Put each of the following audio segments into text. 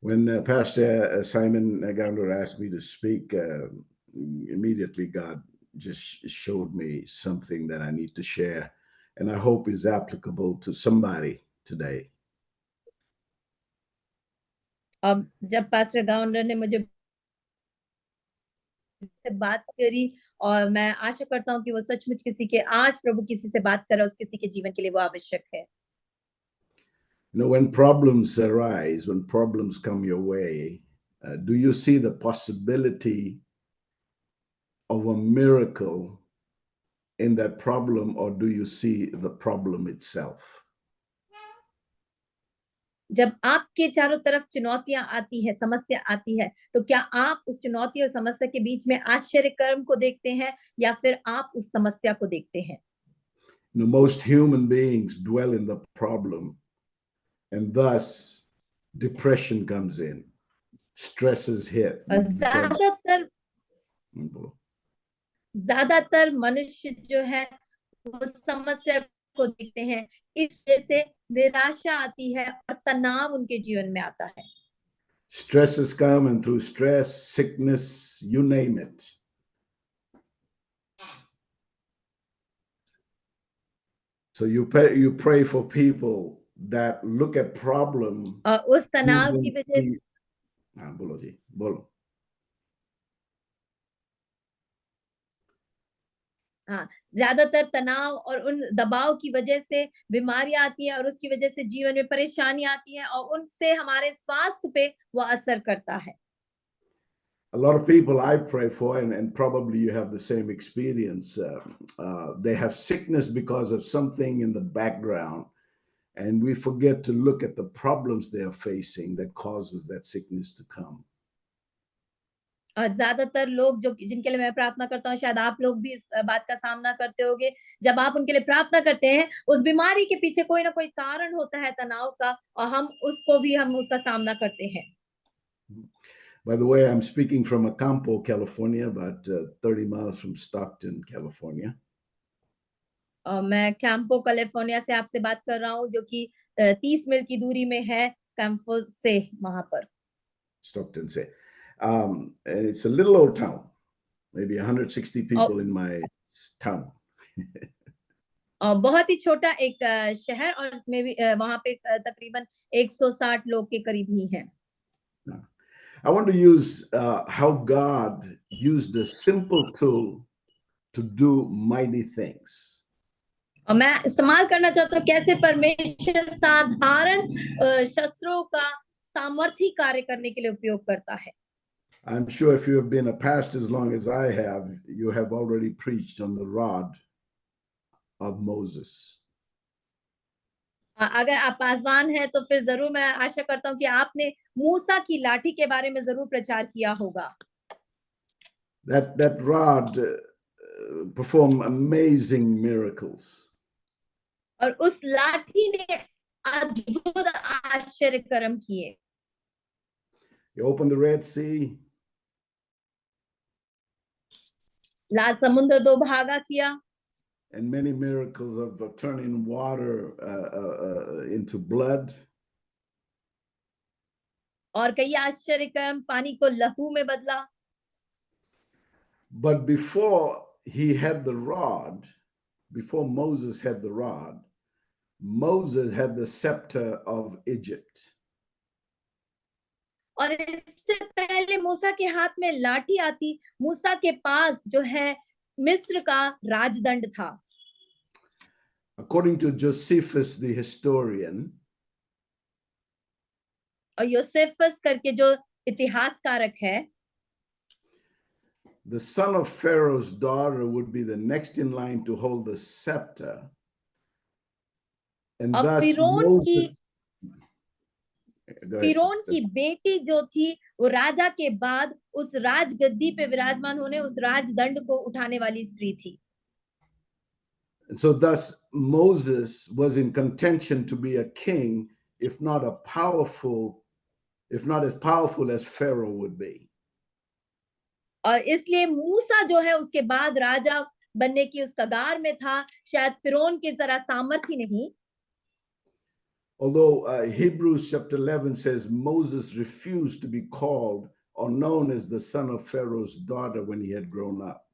When Pastor Simon Gounder asked me to speak, immediately God just showed me something that I need to share, and I hope is applicable to somebody today. अब जब pastor Gounder ने मुझे से बात करी और मैं आशा करता हूँ कि वो सचमुच किसी के आज प्रभु किसी से बात कर रहा है, उस किसी के जीवन के लिए वो आवश्यक है। You know, when problems arise, when problems come your way, do you see the possibility of a miracle in that problem, or do you see the problem itself? जब आपके चारों तरफ चुनौतियां आती है, समस्या आती है, तो क्या आप उस चुनौती और समस्या के बीच में आश्चर्य कर्म को देखते हैं या फिर आप उस समस्या को देखते हैं? You know, most human beings dwell in the problem, and thus depression comes in, stresses hit और because ज्यादातर मनुष्य जो है वो समस्या को देखते हैं, इस वजह से निराशा आती है और तनाव उनके जीवन में आता है। stresses come, and through stress, sickness, you name it. So you pray for people that look at problem. और उस तनाव की वजह से बोलो जी, बोलो। हाँ, ज्यादातर तनाव और उन दबाव की वजह से बीमारियां आती हैं और उसकी वजह से जीवन में परेशानियां आती हैं और उनसे हमारे स्वास्थ्य पे वो असर करता है। A lot of people I pray for, and probably you have the same experience, they have sickness because of something in the background, and we forget to look at the problems they are facing that causes that sickness to come. और ज्यादातर लोग जो जिनके लिए मैं प्रार्थना करता हूँ, शायद आप लोग भी इस बात का सामना करते होंगे, जब आप उनके लिए प्रार्थना करते हैं, उस बीमारी के पीछे कोई ना कोई कारण होता है तनाव का, और हम उसका सामना करते हैं। By the way, I'm speaking from Acampo, California, about 30 miles from Stockton, California. मैं कैंपो कैलिफोर्निया से आपसे बात कर रहा हूँ, जो कि 30 मील की दूरी में है कैंपो से, वहां पर Stockton से. And it's a little old town, maybe 160 people in my town. बहुत ही छोटा एक शहर, और में भी वहां पे तकरीबन 160 लोग के करीब ही हैं। I want to use how God used a simple tool to do mighty things. और मैं इस्तेमाल करना चाहता हूँ कैसे परमेश्वर साधारण शस्त्रों का सामर्थी कार्य करने के लिए उपयोग करता है। I'm sure if you have been a pastor as long as I have, you have already preached on the rod of Moses. अगर आप पासवान हैं तो फिर जरूर मैं आशा करता हूँ कि आपने मूसा की लाठी के बारे में जरूर प्रचार किया होगा। That rod performed amazing miracles. और उस लाठी ने अद्भुत आश्चर्य कर्म किए। You opened the Red Sea. लाल समुद्र दो भागा किया। And many miracles of turning water into blood. और कई आश्चर्य कर्म, पानी को लहू में बदला। But before he had the rod, before Moses had the rod, Moses had the scepter of Egypt. और इससे पहले मूसा के हाथ में लाठी आती, मूसा के पास जो है मिस्र का राजदंड था। According to Josephus the historian, और योसेफस करके जो इतिहासकारक है, the son of Pharaoh's daughter would be the next in line to hold the scepter. And thus Moses, फिरौन की बेटी जो थी वो राजा के बाद उस राजगद्दी पे विराजमान होने, उस राजदंड को उठाने वाली स्त्री थी। And so thus Moses was in contention to be a king, if not as powerful as Pharaoh would be. और इसलिए मूसा जो है उसके बाद राजा बनने की उस कगार में था, शायद फिरौन की तरह सामर्थ्य नहीं। Although Hebrews chapter 11 says Moses refused to be called or known as the son of Pharaoh's daughter when he had grown up.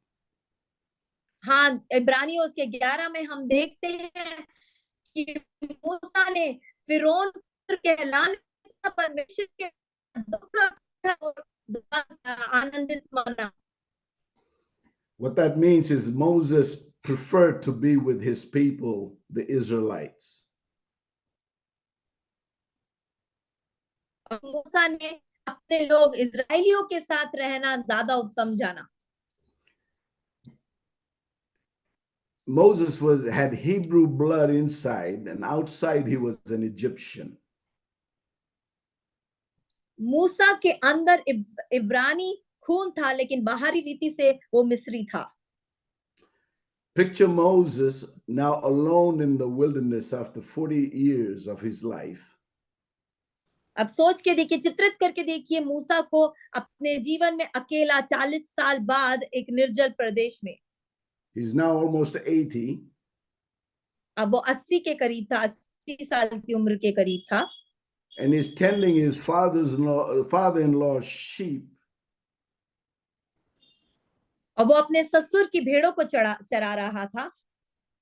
हाँ, इब्रानियों उसके 11 में हम देखते हैं कि मूसा ने फिरौन पुत्र कहलाने से परमेश्वर के दुख आनंदित माना. What that means is Moses preferred to be with his people, the Israelites. और मूसा ने अपने लोग इजरायलियों के साथ रहना ज्यादा उत्तम जाना. Moses had Hebrew blood inside, and outside he was an Egyptian. मूसा के अंदर इब्रानी खून था, लेकिन बाहरी रीति से वो मिस्री था. Picture Moses now alone in the wilderness after 40 years of his life. अब सोच के देखिए, चित्रित करके देखिए मूसा को अपने जीवन में अकेला 40 साल बाद एक निर्जल प्रदेश में. He's now almost 80. अब वो 80 के करीब था, 80 साल की उम्र के करीब था. And he's tending his father-in-law's sheep. और वो अपने ससुर की भेड़ों को चरा रहा था.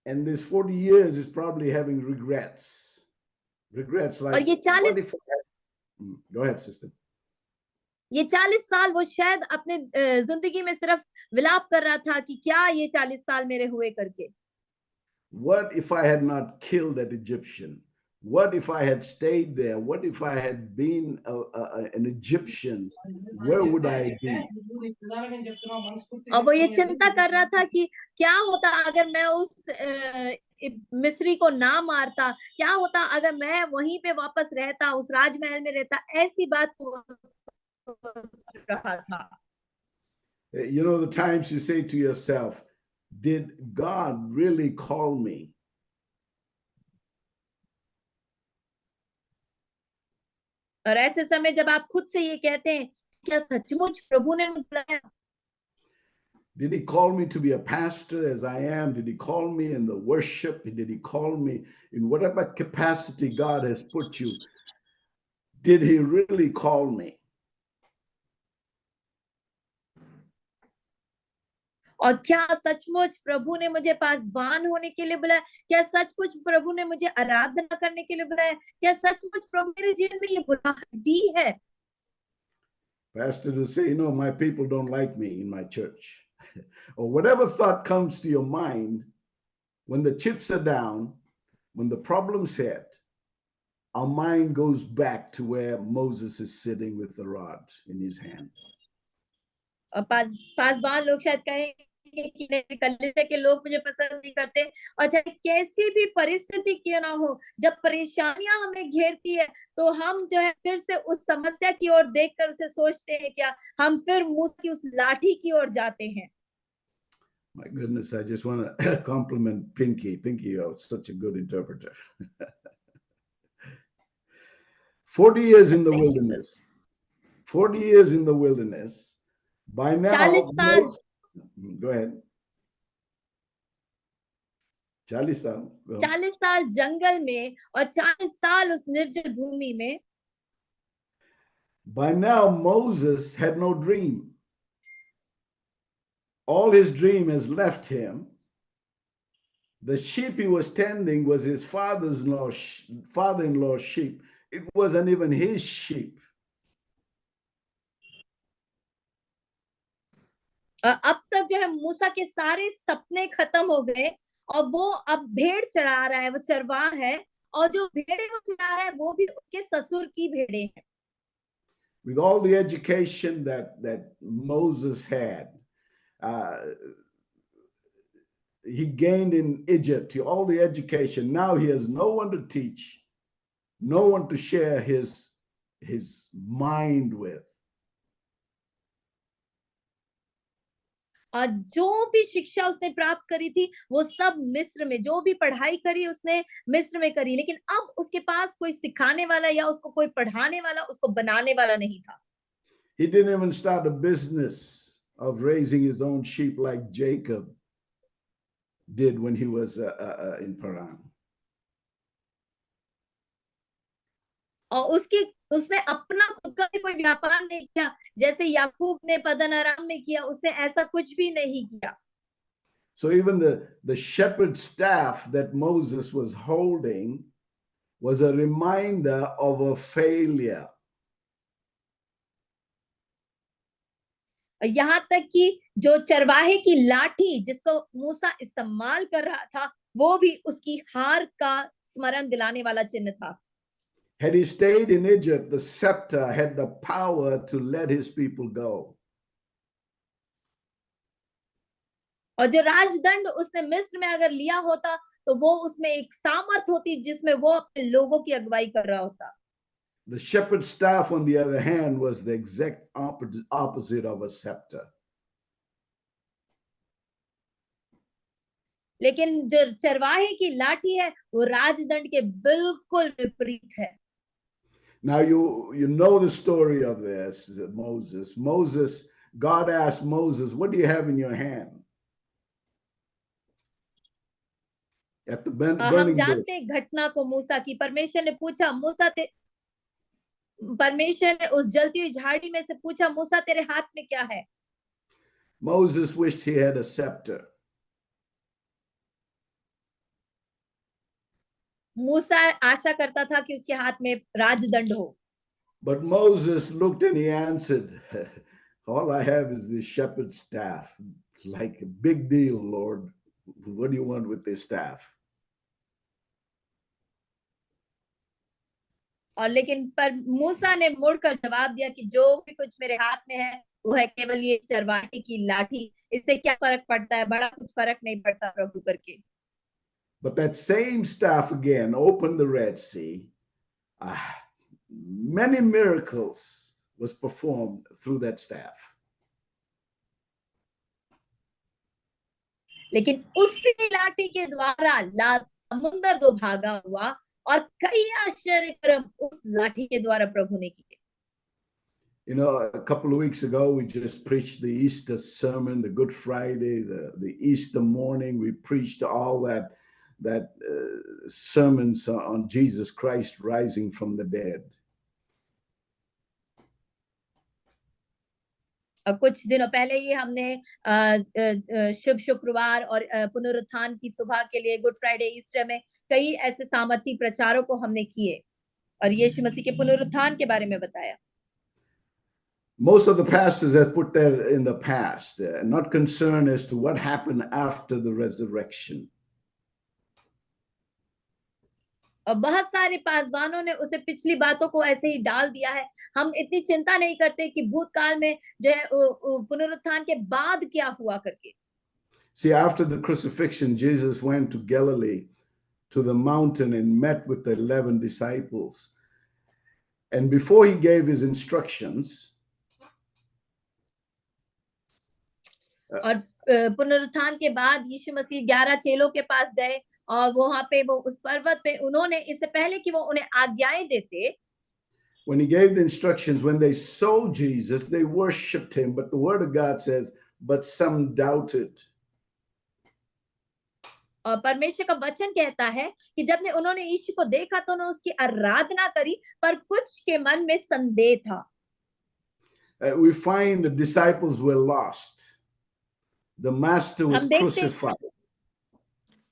And this 40 years is probably having regrets. Regrets like, और ये 40 go ahead, sister. ये 40 साल वो शायद अपने जिंदगी में सिर्फ विलाप कर रहा था कि क्या ये 40 साल मेरे हुए करके. What if I had not killed that Egyptian? What if I had stayed there? What if I had been an Egyptian? Where would I be? और वो ये चिंता कर रहा था कि क्या होता अगर मैं उस मिस्री को ना मारता, क्या होता अगर मैं वहीं पे वापस रहता, उस राजमहल में रहता. ऐसी बात वो सोच रहा था. You know, the times you say to yourself, did God really call me? और ऐसे समय जब आप खुद से ये कहते हैं, क्या सचमुच प्रभु ने मुझे बुलाया? Did he call me to be a pastor as I am? Did he call me in the worship? Did he call me in whatever capacity God has put you? Did he really call me? और क्या सचमुच प्रभु ने मुझे पासवान होने के लिए बुलाया? क्या सचमुच प्रभु ने मुझे आराधना करने के लिए बुलाया? क्या सचमुच प्रभु मेरे जीवन में ये बुलाहट दी है? Pastor will say, you know, my people don't like me in my church. Or whatever thought comes to your mind, when the chips are down, when the problems hit, our mind goes back to where Moses is sitting with the rod in his hand. और पासवान लोग शायद कहेंगे कि नहीं, कलीसिया के लोग मुझे पसंद नहीं करते. और चाहे कैसी भी परिस्थिति क्यों ना हो, जब परेशानियां हमें घेरती है, तो हम जो है फिर से उस समस्या की ओर देखकर उसे सोचते हैं, क्या हम फिर मूसा की उस लाठी की ओर जाते हैं. My goodness, I just want to compliment Pinky. Pinky, you're such a good interpreter. 40 years in the wilderness. 40 years in the wilderness. By now, 40 साल go ahead. 40 साल. 40 साल जंगल में और 40 साल उस निर्जल भूमि में. By now, Moses had no dream. All his dream has left him. The sheep he was tending was his father-in-law's sheep. It wasn't even his sheep. अब तक जो है मूसा के सारे सपने खत्म हो गए और वो अब भेड़ चरा रहा है, वो चरवाहा है. और जो भेड़े वो चरा रहा है वो भी उसके ससुर की भेड़े हैं. With all the education that Moses had, he gained in Egypt, all the education. Now he has no one to teach, no one to share his mind with. और जो भी शिक्षा उसने प्राप्त करी थी वो सब मिस्र में, जो भी पढ़ाई करी उसने मिस्र में करी, लेकिन अब उसके पास कोई सिखाने वाला या उसको कोई पढ़ाने वाला, उसको बनाने वाला नहीं था. He didn't even start a business of raising his own sheep like Jacob did when he was in Paran. और उसने अपना खुद का भी कोई व्यापार नहीं किया, जैसे याकूब ने पद्दन अराम में किया, उसने ऐसा कुछ भी नहीं किया। So even the shepherd staff that Moses was holding was a reminder of a failure. यहाँ तक कि जो चरवाहे की लाठी जिसको मूसा इस्तेमाल कर रहा था, वो भी उसकी हार का स्मरण दिलाने वाला चिन्ह था। Had he stayed in Egypt, the scepter had the power to let his people go. और जो राजदंड उसने मिस्र में अगर लिया होता, तो वो उसमें एक सामर्थ होती जिसमें वो अपने लोगों की अगुवाई कर रहा होता। The shepherd's staff, on the other hand, was the exact opposite of a scepter. लेकिन जो चरवाहे की लाठी है, वो राजदंड के बिल्कुल विपरीत है। Now you know the story of this, Moses. God asked Moses, "What do you have in your hand?" At the हम burning bush. जानते हैं घटना को मूसा की। परमेश्वर ने पूछा परमेश्वर ने उस जलती हुई झाड़ी में से पूछा, मूसा तेरे हाथ में क्या है? Moses wished he had a scepter. मूसा आशा करता था कि उसके हाथ में राजदंड हो। But Moses looked and he answered, "All I have is this shepherd's staff. Like a big deal, Lord. What do you want with this staff?" और लेकिन पर मूसा ने मुड़कर जवाब दिया कि जो भी कुछ मेरे हाथ में है, वो है केवल ये चरवाहे की लाठी। इससे क्या फर्क पड़ता है? बड़ा कुछ फर्क नहीं पड़ता प्रभु करके। But that same staff again opened the Red Sea. Many miracles was performed through that staff. लेकिन उसी लाठी के द्वारा समुद्र दो भागा हुआ और कई आश्चर्य कर्म उस लाठी के द्वारा प्रभु ने किए। You know, a couple of weeks ago, we just preached the Easter sermon, the Good Friday, the Easter morning. We preached all that sermons on Jesus Christ rising from the dead. कुछ दिनों पहले ही हमने शुभ शुक्रवार और पुनरुत्थान की सुबह के लिए गुड फ्राइडे ईस्टर में कई ऐसे सामर्थी प्रचारों को हमने किए और यीशु मसीह के पुनरुत्थान के बारे में बताया। Most of the pastors have put that in the past, not concerned as to what happened after the resurrection. और बहुत सारे पासवानों ने उसे पिछली बातों को ऐसे ही डाल दिया है। हम इतनी चिंता नहीं करते कि भूतकाल में जो है पुनरुत्थान के बाद क्या हुआ करके। See, after the crucifixion, Jesus went to Galilee, to the mountain, and met with the 11 disciples. And before he gave his instructions, और पुनरुत्थान के बाद यीशु मसीह 11 चेलों के पास गए और वहां पे वो उस पर्वत पे उन्होंने इससे पहले कि वो उन्हें आज्ञाएं देते, when he gave the instructions, when they saw Jesus, they worshiped him. But the word of God says, but some doubted. और परमेश्वर का वचन कहता है कि जब ने उन्होंने यीशु को देखा तो उन्होंने उसकी आराधना करी, पर कुछ के मन में संदेह था। We find the disciples were lost. The master was crucified.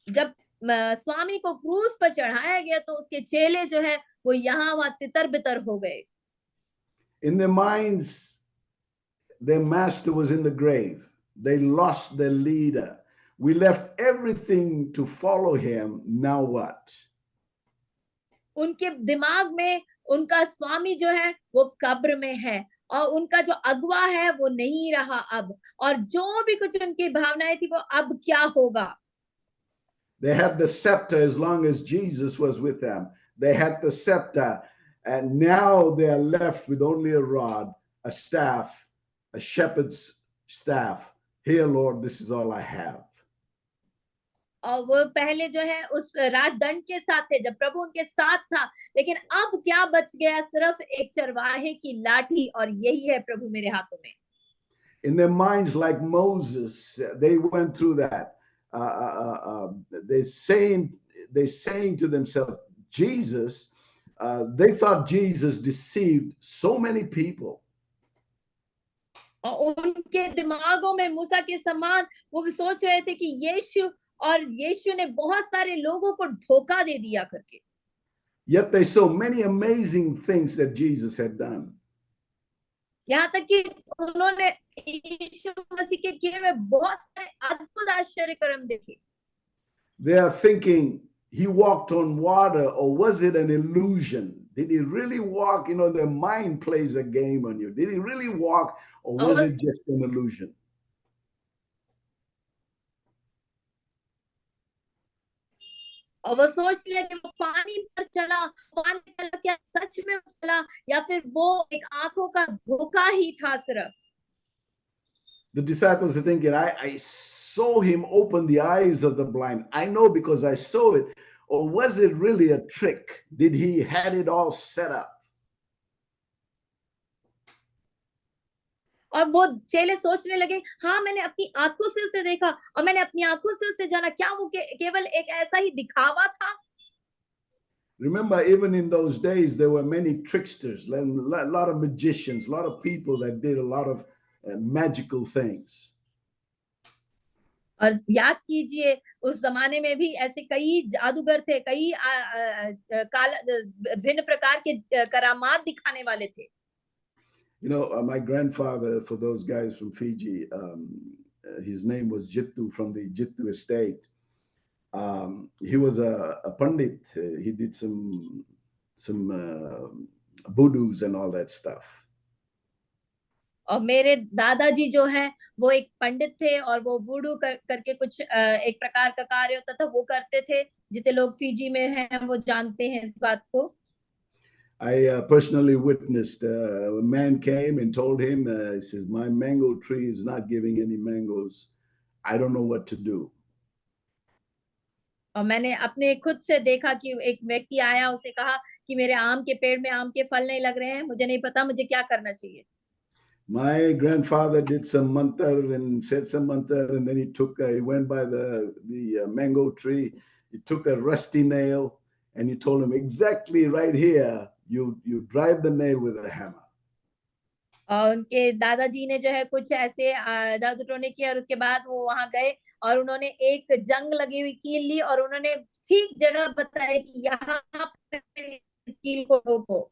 जब स्वामी को क्रूस पर चढ़ाया गया तो उसके चेले जो है वो यहाँ वहां तितर बितर हो गए। In their minds, their master was in the grave. They lost their leader. We left everything to follow him. Now what? उनके दिमाग में उनका स्वामी जो है वो कब्र में है और उनका जो अगुवा है वो नहीं रहा अब, और जो भी कुछ उनकी भावनाएं थी वो अब क्या होगा। They had the scepter as long as Jesus was with them. They had the scepter, and now they are left with only a rod, a staff, a shepherd's staff. Here, Lord, this is all I have. और वो पहले जो है उस राजदंड के साथ थे जब प्रभु उनके साथ था, लेकिन अब क्या बच गया? सिर्फ एक चरवाहे की लाठी, और यही है प्रभु मेरे हाथों में। In their minds, like Moses, they went through that. They saying to themselves, Jesus, they thought Jesus deceived so many people. और उनके दिमागों में मूसा के समान वो सोच रहे थे कि यीशु ने बहुत सारे लोगों को धोखा दे दिया करके। Yet they saw many amazing things that Jesus had done. यहाँ तक कि उन्होंने यीशु मसीह के किए हुए बहुत सारे अद्भुत आश्चर्य कर्म देखे। They are thinking, he walked on water, or was it an illusion? Did he really walk? You know, the mind plays a game on you. Did he really walk, or was और it just an illusion? वो सोच लिया कि वो पानी पर चला, क्या सच में वो चला या फिर वो एक आंखों का धोखा ही था सिर्फ। The disciples are thinking, I saw him open the eyes of the blind. I know because I saw it. Or was it really a trick? Did he had it all set up? और वो चेले सोचने लगे, हाँ मैंने अपनी आंखों से उसे देखा और मैंने अपनी आंखों से उसे जाना, क्या वो केवल एक ऐसा ही दिखावा था? Remember, even in those days, there were many tricksters, a lot of magicians, a lot of people that did a lot of magical things. और याद कीजिए उस जमाने में भी ऐसे कई जादूगर थे, कई भिन्न प्रकार के करामात दिखाने वाले थे। You know, my grandfather, for those guys from Fiji, his name was Jittu from the Jittu estate. He was a pandit. He did some voodoos and all that stuff. और मेरे दादाजी जो हैं वो एक पंडित थे और वो वुडू करके कुछ एक प्रकार का कार्य होता था वो करते थे। जितने लोग फिजी में हैं वो जानते हैं इस बात को। I personally witnessed a man came and told him, he says, my mango tree is not giving any mangoes. I don't know what to do. और मैंने अपने खुद से देखा कि एक व्यक्ति आया, उसने कहा कि मेरे आम के पेड़ में आम के फल नहीं लग रहे हैं, मुझे नहीं पता मुझे क्या करना चाहिए। My grandfather did some mantra and said some mantra, and then he went by the mango tree. He took a rusty nail and he told him, exactly right here, you drive the nail with a hammer. और उनके दादाजी ने जो है कुछ ऐसे जादू टोने किया और उसके बाद वो वहां गए और उन्होंने एक जंग लगी हुई कील ली और उन्होंने ठीक जगह बताई कि यहाँ पे इस कील को ठोको।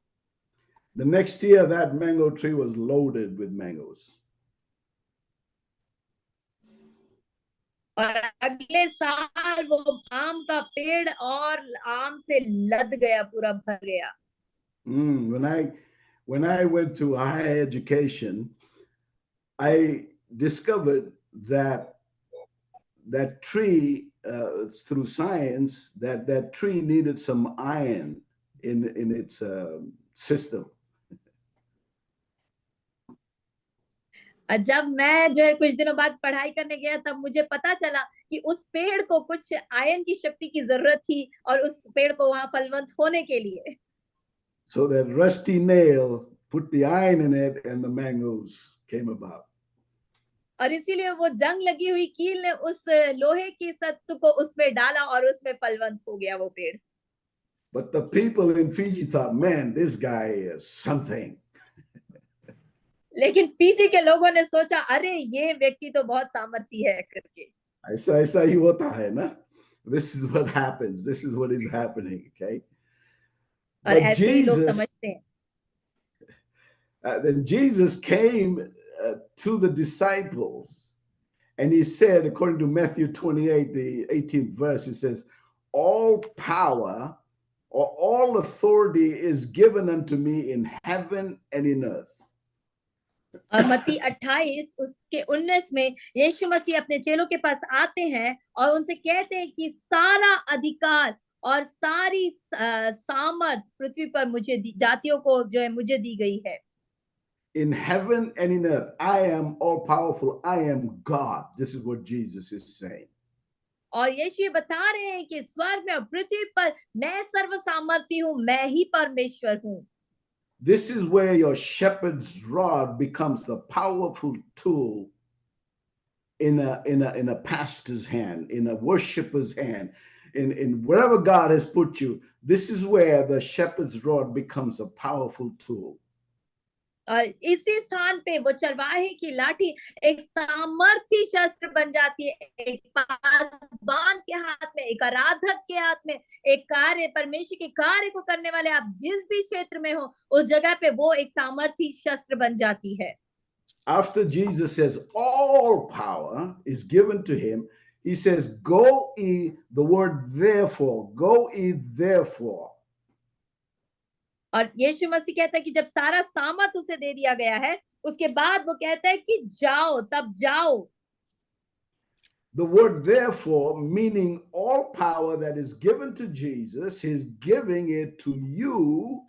The next year, that mango tree was loaded with mangoes. और अगले साल वो आम का पेड़ और आम से लद गया, पूरा भर गया। When I went to higher education, I discovered that tree, through science, that tree needed some iron in its system. जब मैं जो है कुछ दिनों बाद पढ़ाई करने गया तब मुझे पता चला कि उस पेड़ को कुछ आयन की शक्ति की जरूरत थी और उस पेड़ को वहां फलवंत होने के लिए। So that rusty nail put the iron in it and the mangoes came about. और इसीलिए वो जंग लगी हुई कील ने उस लोहे की सत्तू को उसमें डाला और उसमें फलवंत हो गया वो पेड़। But the people in Fiji thought, man, this guy is something. लेकिन फिजी के लोगों ने सोचा, अरे ये व्यक्ति तो बहुत सामर्थी है करके। ऐसा ही होता है ना? This is what happens. This is what is happening, okay? और ऐसे ही लोग समझते हैं। Then Jesus came to the disciples and he said, according to Matthew 28, the 18th verse, he says, all power or all authority is given unto me in heaven and in earth. और मत्ती 28 उसके 19 में यीशु मसीह अपने चेलों के पास आते हैं और उनसे कहते हैं कि सारा अधिकार और सारी सामर्थ पृथ्वी पर मुझे जातियों को जो है मुझे दी गई है। In heaven and in earth, I am all powerful. I am God. This is what Jesus is saying. और यीशु ये बता रहे हैं कि स्वर्ग में और पृथ्वी पर मैं सर्वसामर्थी हूँ, मैं ही परमेश्वर हूँ। This is where your shepherd's rod becomes a powerful tool in a pastor's hand, in a worshiper's hand, in wherever God has put you, this is where the shepherd's rod becomes a powerful tool. और इसी स्थान पे वो चरवाहे की लाठी एक सामर्थी शस्त्र बन जाती है, एक पासबान के हाथ में, एक आराधक के हाथ में, एक कार्य परमेश्वर के कार्य को करने वाले आप जिस भी क्षेत्र में हो उस जगह पे वो एक सामर्थी शस्त्र बन जाती है. After Jesus says all power is given to him, he says, go ye, the word therefore, go ye therefore. और यीशु मसीह कहता है कि जब सारा सामर्थ उसे दे दिया गया है, उसके बाद वो कहता है कि जाओ, तब जाओ. The word therefore, meaning all power that is given to Jesus, he's giving it to you.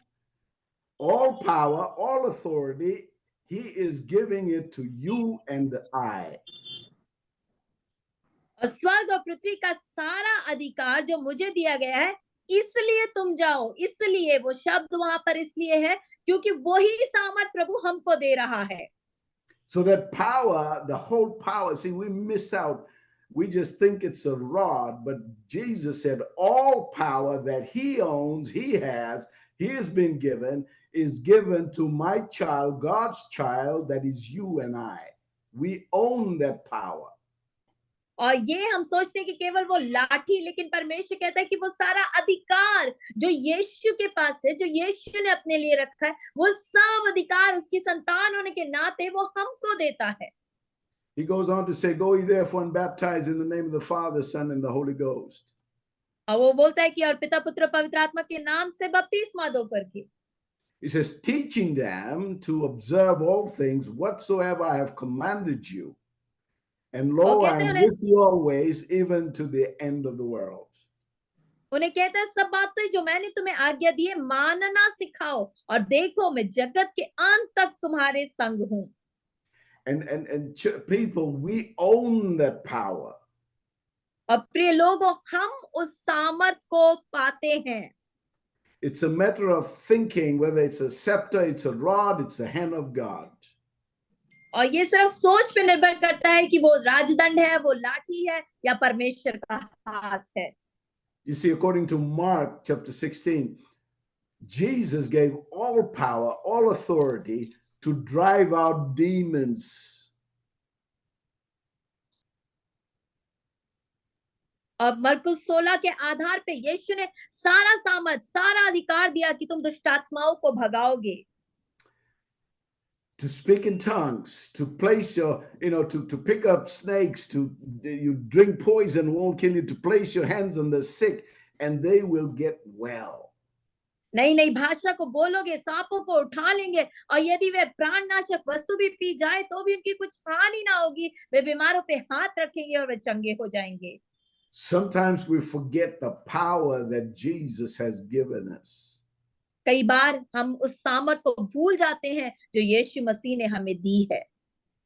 All power, all authority, he is giving it to you and I. और स्वर्ग और पृथ्वी का सारा अधिकार जो मुझे दिया गया है, इसलिए तुम जाओ. इसलिए वो शब्द वहां पर इसलिए है क्योंकि वही सामर्थ प्रभु हमको दे रहा है. So that power, the whole power, see, we miss out. We just think it's a rod, but Jesus said all power that he owns, he has been given, is given to my child, God's child, that is you and I. We own that power. और ये हम सोचते हैं कि केवल वो लाठी, लेकिन परमेश्वर कहता है कि वो सारा अधिकार जो यीशु के पास है, जो यीशु ने अपने लिए रखा है, वो सब अधिकार उसकी संतान होने के नाते वो हमको देता है. He goes on to say, go ye therefore and baptize in the name of the Father, Son, and the Holy Ghost. और वो बोलता है कि और पिता पुत्र पवित्र आत्मा के नाम से बपतिस्मा दो करके. He says, teaching them to observe all things whatsoever I have commanded you. And lo, I am with you always, even to the end of the world. उन्हें कहता है सब बातें जो मैंने तुम्हें आज्ञा दी है मानना सिखाओ, और देखो मैं जगत के अंत तक तुम्हारे संग हूं. And people, we own that power. और प्रिय लोगों, हम उस सामर्थ को पाते हैं. It's a matter of thinking whether it's a scepter, it's a rod, it's the hand of God. और ये सिर्फ सोच पे निर्भर करता है कि वो राजदंड है, वो लाठी है, या परमेश्वर का हाथ है. You see, according to Mark chapter 16, Jesus gave all power, all authority to drive out demons. अब मरकुस 16 के आधार पे यीशु ने सारा सामर्थ, सारा अधिकार दिया कि तुम दुष्ट आत्माओं को भगाओगे. To speak in tongues, to place your, to pick up snakes, you drink poison, won't kill you, to place your hands on the sick, and they will get well. नई नई भाषा को बोलोगे, सांपों को उठा लेंगे, और यदि वे प्राणनाशक वस्तु भी पी जाए तो भी उनकी कुछ हानि ना होगी. वे बीमारों पे हाथ रखेंगे और वे चंगे हो जाएंगे. Sometimes we forget the power that Jesus has given us. कई बार हम उस सामर्थ को भूल जाते हैं जो यीशु मसीह ने हमें दी है.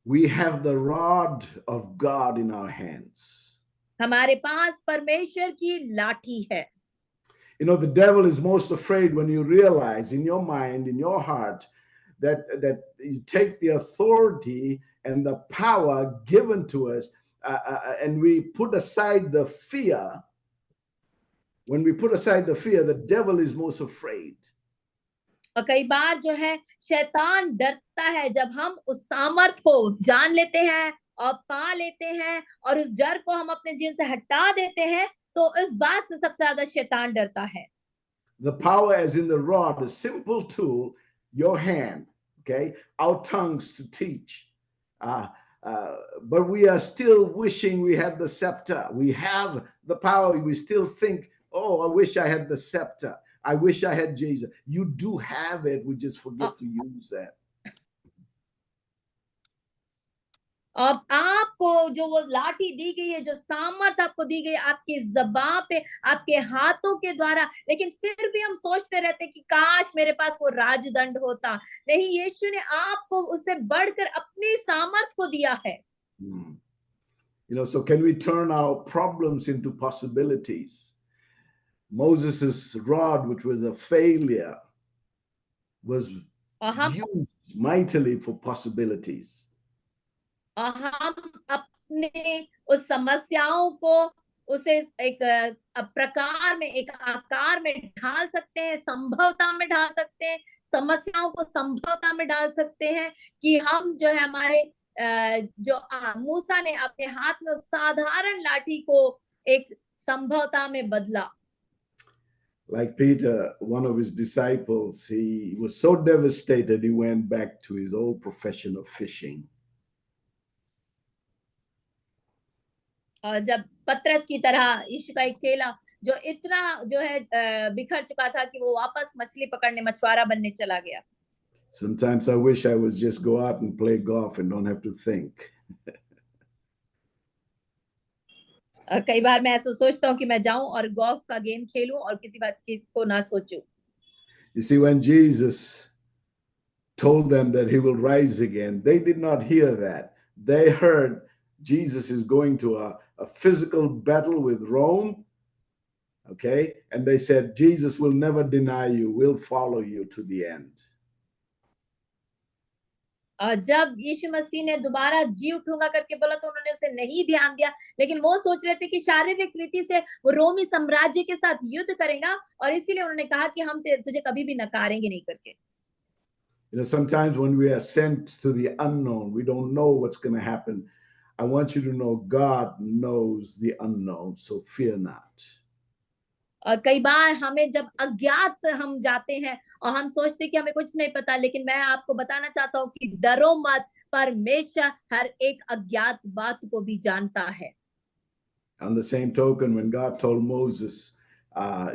We have the rod of God in our hands. हमारे पास परमेश्वर की लाठी है. The devil is most afraid when you realize in your mind, in your heart, that you take the authority and the power given to us, and we put aside the fear. When we put aside the fear, the devil is most afraid. और कई बार जो है शैतान डरता है जब हम उस सामर्थ को जान लेते हैं और पा लेते हैं, और उस डर को हम अपने जीवन से हटा देते हैं, तो इस बात से सबसे ज्यादा शैतान डरता है. The power as in the rod, a simple tool, your hand, okay, our tongues to teach. But we are still wishing we had the scepter. We have the power. We still think, oh, I wish I had the scepter. I wish I had Jesus. You do have it. We just forget to use that. अब आपको जो वो लाठी दी गई है, जो सामर्थ आपको दी गई आपकी ज़बान पे, आपके हाथों के द्वारा, लेकिन फिर भी हम सोचते रहते कि काश मेरे पास वो राजदंड होता. नहीं, यीशु ने आपको उससे बढ़कर अपनी सामर्थ को दिया है. So can we turn our problems into possibilities? Moses' rod, which was a failure, was used mightily for possibilities. हम अपने उस समस्याओं को उसे एक प्रकार में, एक आकार में ढाल सकते हैं, संभवता में ढाल सकते हैं, समस्याओं को संभवता में डाल सकते हैं, कि हम जो है हमारे जो मूसा ने अपने हाथ में उस साधारण लाठी को एक संभवता में बदला। Like Peter, one of his disciples, he was so devastated he went back to his old profession of fishing. और जब पतरस की तरह यीशु का एक चेला जो इतना जो है बिखर चुका था कि वो वापस मछली पकड़ने, मछुआरा बनने चला गया। Sometimes I wish I would just go out and play golf and don't have to think. कई बार मैं ऐसा सोचता हूँ कि मैं जाऊं और गोल्फ का गेम खेलूं और किसी बात की को ना सोचूं। You see, when Jesus told them that he will rise again, they did not hear that. They heard Jesus is going to a physical battle with Rome, okay? And they said, Jesus will never deny you, we'll follow you to the end. और जब यीशु मसीह ने दोबारा जी उठूंगा करके बोला तो उन्होंने उसे नहीं ध्यान दिया, लेकिन वो सोच रहे थे कि शारीरिक रीति से वो रोमी साम्राज्य के साथ युद्ध करेगा, और इसीलिए उन्होंने कहा कि हम तुझे कभी भी नकारेंगे नहीं करके। You know, sometimes when we are sent to the unknown, we don't know what's going to happen. I want you to know God knows the unknown, so fear not. और कई बार हमें जब अज्ञात हम जाते हैं और हम सोचते हैं कि हमें कुछ नहीं पता, लेकिन मैं आपको बताना चाहता हूँ कि डरो मत, परमेश्वर हर एक अज्ञात बात को भी जानता है। On the same token, when God told Moses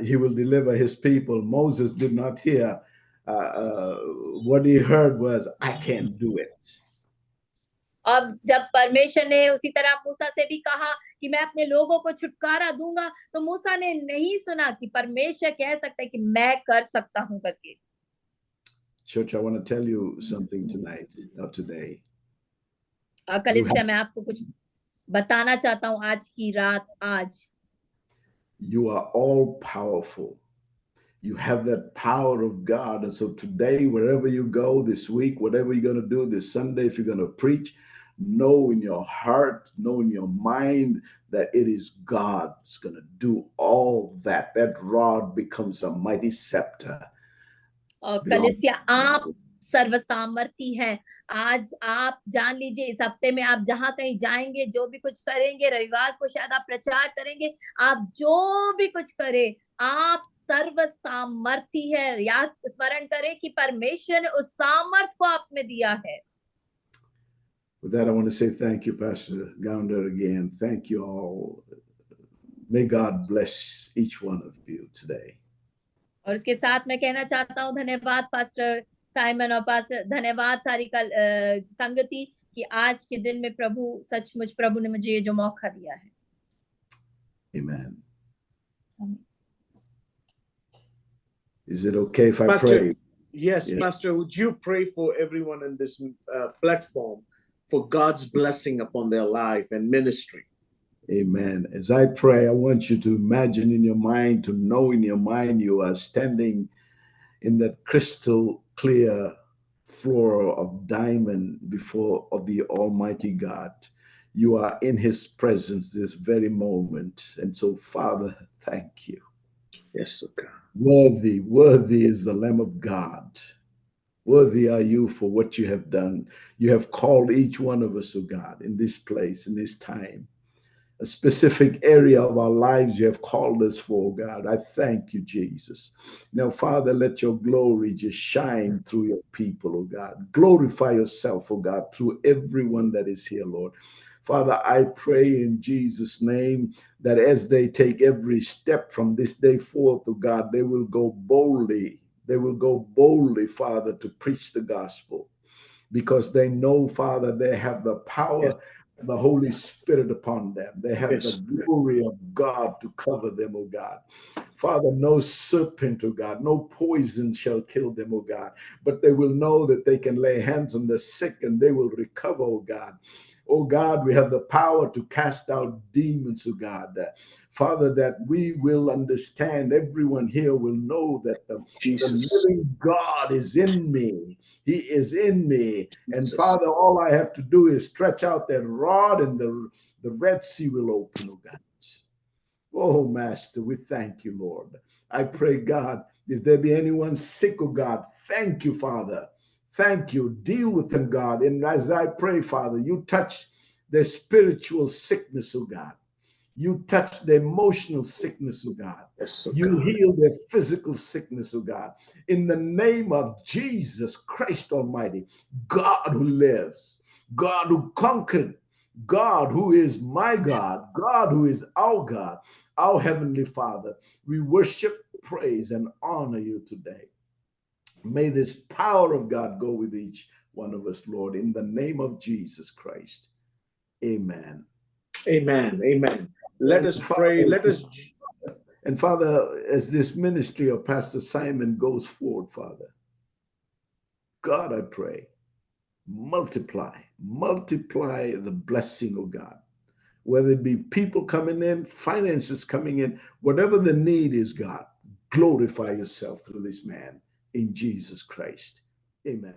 he will deliver his people, Moses did not hear. What he heard was, I can't do it. अब जब परमेश्वर ने उसी तरह मूसा से भी कहा कि मैं अपने लोगों को छुटकारा दूंगा, तो मूसा ने नहीं सुना कि परमेश्वर कह सकता है कि मैं कर सकता हूं करके। Church, I want to tell you something tonight or today. कलीसिया, मैं आपको कुछ बताना चाहता हूं आज की रात। आज you are all powerful. You have that power of God. And so today, wherever you go this week, whatever you're going to do this Sunday, if you're going to preach, know in your heart, know in your mind that it is God who's going to do all that. That rod becomes a mighty scepter. और कलीसिया, आप सर्वसामर्थी हैं। आज आप जान लीजिए, इस हफ्ते में आप जहां कहीं जाएंगे, जो भी कुछ करेंगे, रविवार को शायद आप प्रचार करेंगे, आप जो भी कुछ करें, आप सर्वसामर्थी है। याद स्मरण करें कि परमेश्वर ने उस सामर्थ को आप में दिया है। With that, I want to say thank you, Pastor Gounder, again. Thank you all. May God bless each one of you today. और इसके साथ मैं कहना चाहता हूँ, धन्यवाद पास्टर साइमन और पास्टर, धन्यवाद सारी संगति, कि आज के दिन में प्रभु, सचमुच प्रभु ने मुझे ये जो मौका दिया है। Amen. Is it okay if I Pastor, pray? Yes, Yeah. Pastor, would you pray for everyone in this platform for God's blessing upon their life and ministry? Amen. As I pray, I want you to imagine in your mind, to know in your mind, you are standing in that crystal clear floor of diamond before of the Almighty God. You are in his presence this very moment. And so, Father, thank you. Yes, okay. Worthy, worthy is the Lamb of God. Worthy are you for what you have done. You have called each one of us, oh God, in this place, in this time. A specific area of our lives you have called us for, God. I thank you, Jesus. Now, Father, let your glory just shine through your people, oh God. Glorify yourself, oh God, through everyone that is here, Lord. Father, I pray in Jesus' name that as they take every step from this day forth, oh God, they will go boldly. They will go boldly, Father, to preach the gospel, because they know, Father, they have the power, Yes, the Holy Spirit upon them. They have Yes. the glory of God to cover them, oh God. Father, no serpent, oh God, no poison shall kill them, oh God, but they will know that they can lay hands on the sick and they will recover, oh God. Oh God, we have the power to cast out demons, oh God. Father, that we will understand, everyone here will know that the Jesus. living God is in me. He is in me. And Jesus. Father, all I have to do is stretch out that rod and the Red Sea will open, oh God. Oh, Master, we thank you, Lord. I pray, God, if there be anyone sick, oh God, thank you, Father. Thank you. Deal with them, God. And as I pray, Father, you touch their spiritual sickness, oh God. You touch the emotional sickness, oh God. Yes, oh You God. heal their physical sickness, oh God. In the name of Jesus Christ Almighty, God who lives, God who conquered, God who is my God, God who is our God, our Heavenly Father, we worship, praise, and honor you today. May this power of God go with each one of us, Lord, in the name of Jesus Christ. Amen. Amen. Amen. Let us pray. Let us. And Father, as this ministry of Pastor Simon goes forward, Father, God, I pray, multiply the blessing of God. Whether it be people coming in, finances coming in, whatever the need is, God, glorify yourself through this man in Jesus Christ. Amen.